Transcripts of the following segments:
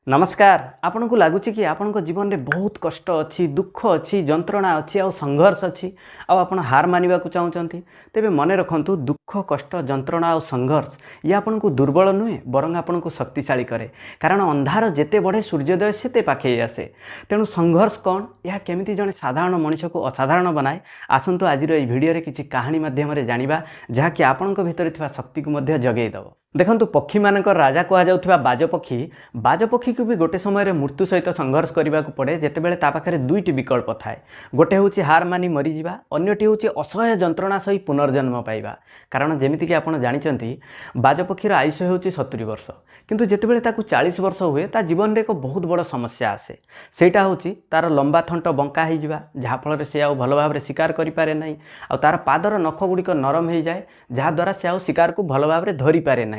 नमस्कार। आपन को लगुच कि आपण जीवन में बहुत कष्ट अच्छी दुख अच्छी जंत्रणा अच्छी आ संघर्ष अच्छी आपन हार मानिबा को चाहते तेबे मन रखु दुख कष्ट जंत्रणा और संघर्ष ये आपन को दुर्बल नुहे बरं आपन को शक्तिशाली करे। कारण अंधार जेते बढ़े सूर्योदय सेते पाखे आसे। तेणु संघर्ष कौन यह केमिति जड़े साधारण मनुष्य को असाधारण बनाए आसतु आज भिडियो किसी कहानी माध्यम जानिबा जहाँकि आपण भितर थिबा शक्ति को जगेदेव। देखंतु पक्षी मानक राजा कह जाउथिबा बाजपक्षी को भी गोटे समय मृत्यु सहित संघर्ष करने को पड़े जितेबाला ता पाखे दुईटी विकल्प थाए। गोटे हूँ हार मानि मरीजा अन्यटी हूँ असह्य जंत्रणा सही पुनर्जन्म पाइबा। कारण जमीक आप जानते बाजपक्षीर आयुष हूँ 70 वर्ष किंतु जितेबाला ताकू 40 वर्ष हुए ता जीवन में एक बहुत बड़ समस्या आसे। सेटा हूँ तार लंबा थंट बंका हो जहाँफल से आउ भल भाव शिकार करें ना आ तार पादर नख गुड़िक नरम हो जाए जहाँद्वारा से आउ शिकार को भल भाव धरी पारे ना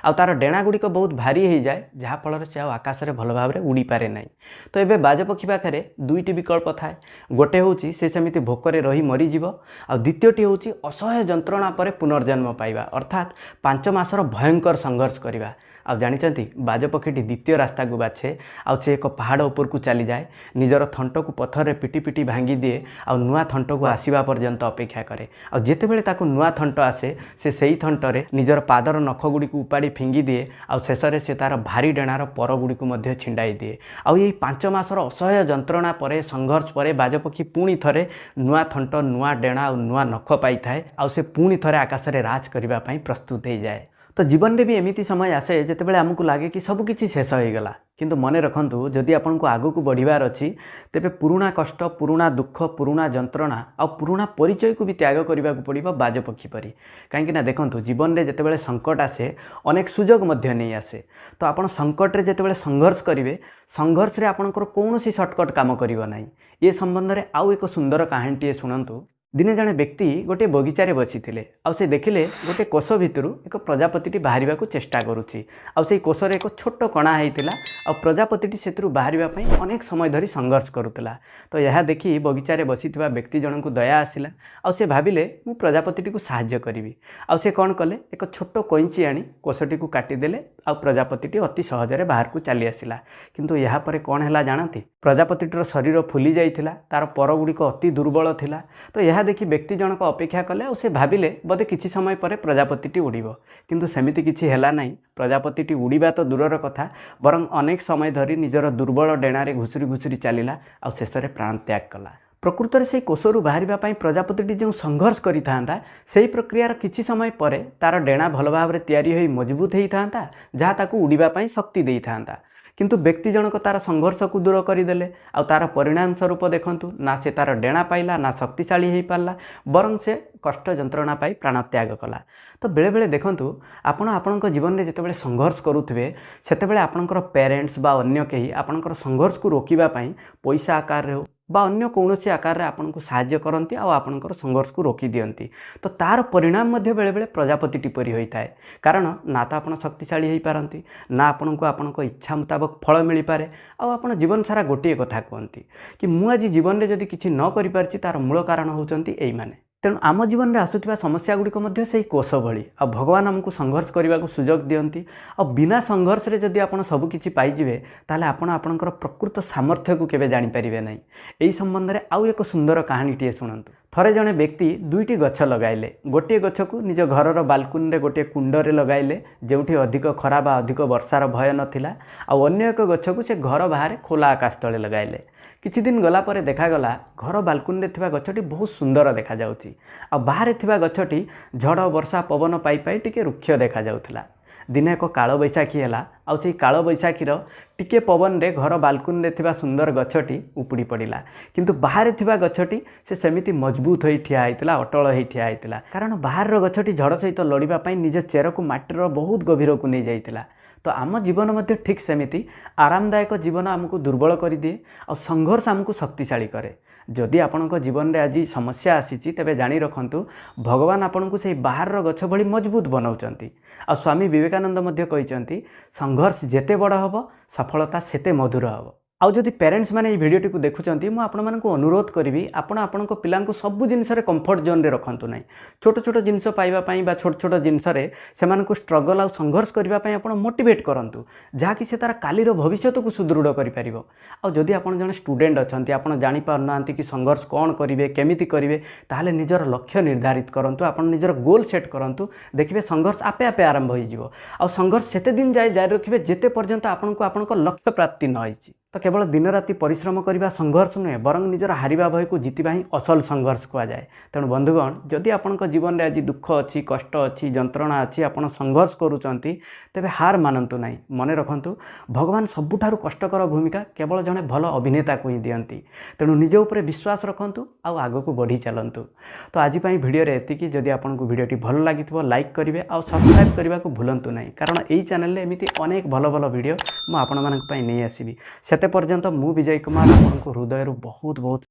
आ तार डेणा गुड़िक बहुत भारी हो जाए जहाँफल से आकाश में भल भाव उड़ी पारे ना। तो ये बाजपक्षी पाखे दुईटी विकल्प थाए। गोटे हूँ से सेमिति भोकरे रही मरीज आ द्वितीयटी हूँ असह्य जंत्रणा पर पुनर्जन्म पाइबा अर्थात 5 मासर भयंकर संघर्ष करवा। आ जानते बाजपक्षीटी द्वितीय रास्ता को बाछे आ से एक पहाड़ उपर को चली जाए निजर थंट को पत्थर रे पिटी पिटी भांगी दिए आ नुआ थंट को आसवा पर्यंत अपेक्षा करे। आ जितेबाला ताकू नुआ थंट आसे से सही थंटरे निजर पादर नख गुड़ी को उपाड़ी फिंगी दिए आ शेषे से तार भारी डेणार पर गुड़ी को छिंडाई दिए। आ 5 मासर असह्य जंत्रणा पर संघर्ष पर बाजपक्षी पुणी थरे नुआ थंट नुआ डेणा और नुआ नख पाई थाए आ से पुणी थरे आकाश में राज करने प्रस्तुत हो जाए। तो जीवन में भी एमती समय आसे जितेबाला आमको लगे कि सबकिछि शेष हो गला किंतु मन रखु जदि आपन को आगू को बढ़िबार अच्छी तेबे पुराणा कष्ट पुराणा दुख पुराणा जंत्रणा आ पुराणा परिचय को भी त्याग करने को पड़ो बाजपक्षी परी। कहीं देखो जीवन में जितेबाला संकट आसे अनेक सुजोग मध्य नहीं आसे। तो आप संकट जितेबाला संघर्ष करेंगे संघर्ष में आपंकर कौन सर्टकट काम करिवो नाही। ये संबंध में आउ एक सुंदर कहानीटे शुणु। दिने जड़े व्यक्ति गोटे बगीचारे बसी थे आ से देखिले गोटे कोष भितर एक प्रजापति बाहर को चेष्टा करुच्ची आ से कोषर एक छोट कणा होता आ प्रजापति से बाहर अनेक समय धरी संघर्ष करुला। तो यह देखी बगीचारे बसी व्यक्ति जन को दया आसला आ से भाविले मु प्रजापति को साहाय्य करी आ से कौन कले एक छोट कैंची आनी कोषटी को काटिदेले आ प्रजापति अति सहजरे बाहर को चली आसला। किंतु यहाँ पर कौन है जानती प्रजापतिर शरीर फुली जाइथिला तार पर गुड़िक अति दुर्बल थिला। तो यह देखि व्यक्ति जनक अपेक्षा कले और से भाविले बोधे किछि समय पर प्रजापति उड़ीब किंतु सेमिति किछि हेला नहीं। प्रजापति उड़ीबा तो दूरर कथा बरं अनेक समय धरी निजर दुर्बल डेणारे घुसुरी घुसुरी चलला और शेष में प्राण त्याग कला। प्रकृत में से कोषरू बाहर प्रजापति जो संघर्ष करता से प्रक्रियार किछि समय पर तार डेणा भल भाव तैयारी हो मजबूत होता जहाँ ताकू उड़ापी शक्ति दे था। किंतु व्यक्ति जनक तार संघर्ष को दूर करदे आ तार परिणाम स्वरूप देखंतु ना से तार डेणा पाइला ना शक्तिशाली हो पारा बरं से कष्ट जंत्रणा पाई प्राण त्याग कला। तो बेले बेले देखंतु आपण जीवन में जितेबाला संघर्ष करुवे सेतेबाला आपणकर पेरेंट्स बा अन्य कहीं आपणकर संघर्ष को रोकिबा पई पैसा आकार हो बा अन्य कौन आकार आपन को साहाय्य करती आपणकर संघर्ष को रोकी दियंती। तो तार परिणाम मध्य बेले बेले प्रजापति परी होता है। कारण ना तो आप शक्तिशाली हो पारती ना आपन को आपण इच्छा मुताबक फल मिल पारे आप जीवन सारा गोटे कथा कहती कि मु आज जीवन में जदि किसी न करि तार मूल कारण होचंती एई माने। तेणु आम जीवन में आसुवा समस्या गुड़िक से कोष भली आ भगवान आमको संघर्ष करने को सुजोग दियंती आ बिना संघर्ष रे जदि आपन सबकिछि पाइजिवे ताले आपण आपणकर प्रकृत सामर्थ्य को केबे जानि परिबे नाही। एई संबंध में आउ एक सुंदर कहानीटे शुणु। थरे जड़े व्यक्ति दुईटी गछ लगाइले गोटे गछ को निज घरर बालकुनी रे गोटे कुंडरे लगाइले जोठी अधिक खरा बा अधिक वर्षार भय नथिला आ अन्य एक गछ को से घर बाहर खोला आकाश तले लगाइले। किछि दिन गला पर देखागला घर बालकुनी रे थिबा गछटी बहुत सुंदर देखा जाउची आ बाहर थिबा गछटी झड़ वर्षा पवन पाई पाई टिके रुक्ष देखा जाउथिला। दिने एक काल बैशाखी है आ से काल बैशाखीर टिके पवन रे घर बालकुनी रे थिबा सुंदर गछटी उपुड़ी पड़ा किंतु बाहर थिबा गछटी से सेमिति मजबूत होई ठिया आइतला अटल होई ठिया आइतला। कारण बाहर गछटी झड़ सहित लड़िबा पई निज चेर को माटीर बहुत गभीर को नहीं जाइतला। तो आम जीवन मध्य ठीक सेमिति आरामदायक जीवन आमको दुर्बल कर दिए और संघर्ष आमको शक्तिशाली करे। जदि आपणक जीवन में आज समस्या आसीची तेबे जानी रखंतु भगवान आपनको से बाहर गछ भली मजबूत बनाउचंती। आ स्वामी विवेकानंद मध्य कहिचंती संघर्ष जेते बड़ हबो सफलता सेते मधुर हबो। आउ जदि पेरेंट्स मैंने भिडियोटी को देखुंत मुझे आपको अनुरोध करी आपण पिला सब जिनस कंफर्ट जोन रे रखु ना छोट छोट जिनस पाइबापी छोट छोट जिनस से स्ट्रगल आउ संघर्ष करने आप मोटिवेट करूँ जहाँकि से तार कालीर भविष्य को सुदृढ़ कर जदि आप जन स्टूडेंट अच्छा आप जापार कि संघर्ष कौन करेंगे केमी करेंगे ताहले निजर लक्ष्य निर्धारित करूँ आप निजर गोल सेट करूँ देखिए संघर्ष आपे आपे आरंभ हो संघर्ष सेते दिन जाए जारी रखिए जिते पर्यंत आपको लक्ष्य प्राप्ति न होइछि। तो केवल दिन राति परिश्रम करने संघर्ष नुहे बरं निजर हारिबा भय को जीतवा ही असल संघर्ष कहुए। तेणु बंधुगण जदि आपंक जीवन में आज दुख अच्छी कष्ट अच्छी जंत्रणा अच्छी आप संघर्ष करुँच तेबे हार मानतु ना मन रखु भगवान सबुठारु कष्टकर भूमिका केवल जड़े भल अभिनेता को ही दियंती। तेणु निज उपर विश्वास रखु आग को बढ़ी चलतु। तो आज भिडियो एतिकी जदि आपको भिडियोटी भल लगी लाइक करेंगे और सब्सक्राइब करने को भूलु ना कारण यही चैनल एमती अनेक भल भल भिडियो मुझे नहीं आसबि। सेते पर्यंत मु विजय कुमार आपको हृदय बहुत बहुत